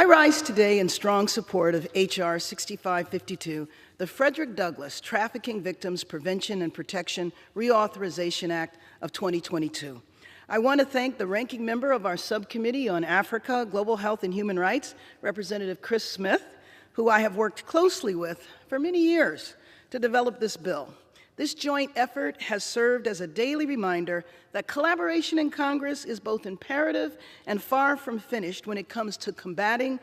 I rise today in strong support of H.R. 6552, the Frederick Douglass Trafficking Victims Prevention and Protection Reauthorization Act of 2022. I want to thank the ranking member of our subcommittee on Africa, Global Health, and Human Rights, Representative Chris Smith, who I have worked closely with for many years to develop this bill. This joint effort has served as a daily reminder that collaboration in Congress is both imperative and far from finished when it comes to combating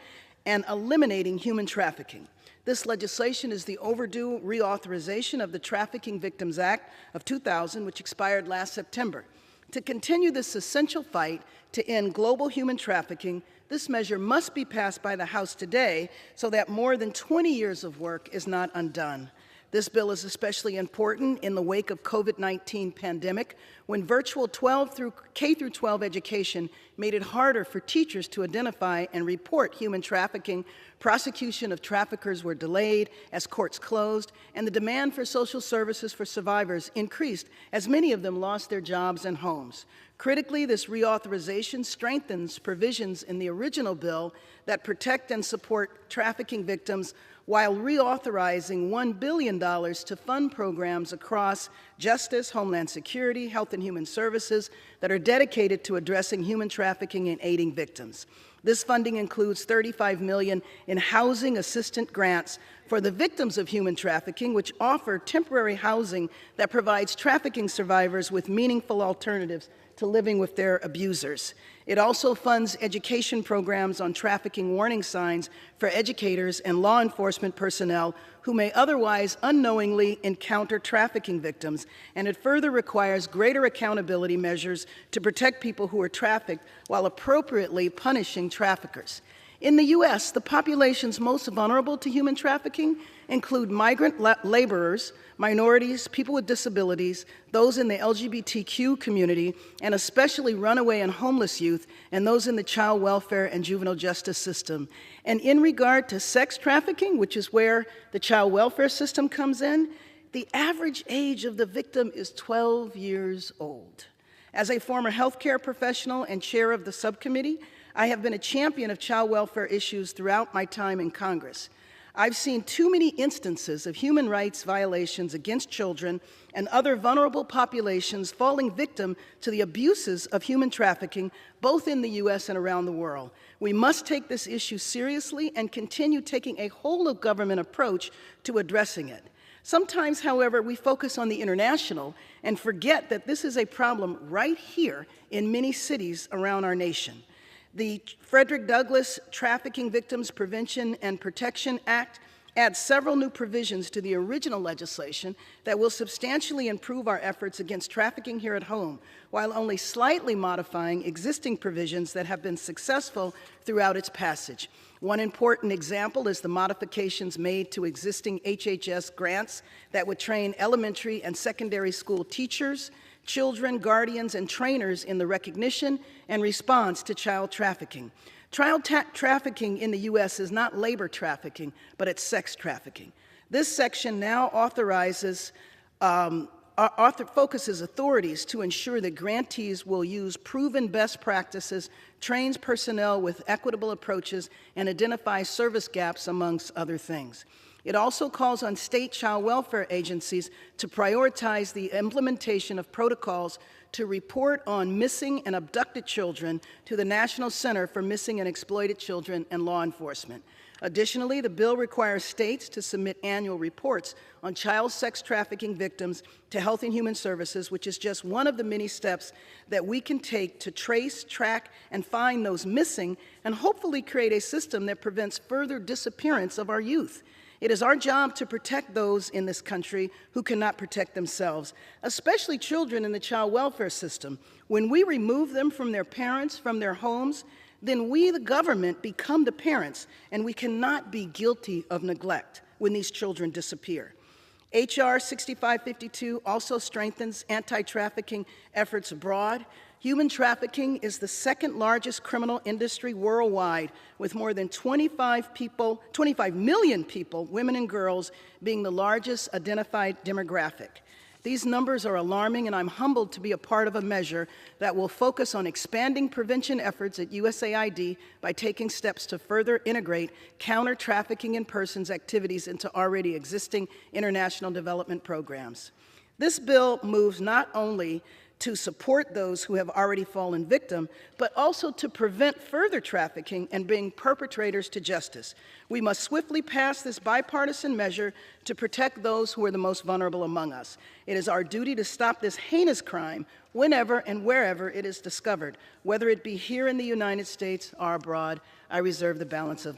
and eliminating human trafficking. This legislation is the overdue reauthorization of the Trafficking Victims Act of 2000, which expired last September. To continue this essential fight to end global human trafficking, this measure must be passed by the House today so that more than 20 years of work is not undone. This bill is especially important in the wake of COVID-19 pandemic, when virtual K-12 education made it harder for teachers to identify and report human trafficking. Prosecution of traffickers were delayed as courts closed, and the demand for social services for survivors increased as many of them lost their jobs and homes. Critically, this reauthorization strengthens provisions in the original bill that protect and support trafficking victims while reauthorizing $1 billion to fund programs across justice, homeland security, health and human services that are dedicated to addressing human trafficking and aiding victims. This funding includes $35 million in housing assistance grants for the victims of human trafficking, which offer temporary housing that provides trafficking survivors with meaningful alternatives to living with their abusers. It also funds education programs on trafficking warning signs for educators and law enforcement personnel who may otherwise unknowingly encounter trafficking victims, and it further requires greater accountability measures to protect people who are trafficked while appropriately punishing traffickers. In the U.S., the populations most vulnerable to human trafficking include migrant laborers, minorities, people with disabilities, those in the LGBTQ community, and especially runaway and homeless youth, and those in the child welfare and juvenile justice system. And in regard to sex trafficking, which is where the child welfare system comes in, the average age of the victim is 12 years old. As a former healthcare professional and chair of the subcommittee, I have been a champion of child welfare issues throughout my time in Congress. I've seen too many instances of human rights violations against children and other vulnerable populations falling victim to the abuses of human trafficking, both in the U.S. and around the world. We must take this issue seriously and continue taking a whole-of-government approach to addressing it. Sometimes, however, we focus on the international and forget that this is a problem right here in many cities around our nation. The Frederick Douglass Trafficking Victims Prevention and Protection Act adds several new provisions to the original legislation that will substantially improve our efforts against trafficking here at home, while only slightly modifying existing provisions that have been successful throughout its passage. One important example is the modifications made to existing HHS grants that would train elementary and secondary school teachers, children, guardians, and trainers in the recognition and response to child trafficking. Child trafficking in the U.S. is not labor trafficking, but it's sex trafficking. This section now focuses authorities to ensure that grantees will use proven best practices, trains personnel with equitable approaches, and identify service gaps, amongst other things. It also calls on state child welfare agencies to prioritize the implementation of protocols to report on missing and abducted children to the National Center for Missing and Exploited Children and law enforcement. Additionally, the bill requires states to submit annual reports on child sex trafficking victims to Health and Human Services, which is just one of the many steps that we can take to trace, track, and find those missing, and hopefully create a system that prevents further disappearance of our youth. It is our job to protect those in this country who cannot protect themselves, especially children in the child welfare system. When we remove them from their parents, from their homes, then we, the government, become the parents, and we cannot be guilty of neglect when these children disappear. H.R. 6552 also strengthens anti-trafficking efforts abroad. Human trafficking is the second largest criminal industry worldwide, with more than 25 million people, women and girls, being the largest identified demographic. These numbers are alarming, and I'm humbled to be a part of a measure that will focus on expanding prevention efforts at USAID by taking steps to further integrate counter-trafficking in persons activities into already existing international development programs. This bill moves not only to support those who have already fallen victim, but also to prevent further trafficking and bring perpetrators to justice. We must swiftly pass this bipartisan measure to protect those who are the most vulnerable among us. It is our duty to stop this heinous crime whenever and wherever it is discovered, whether it be here in the United States or abroad. I reserve the balance of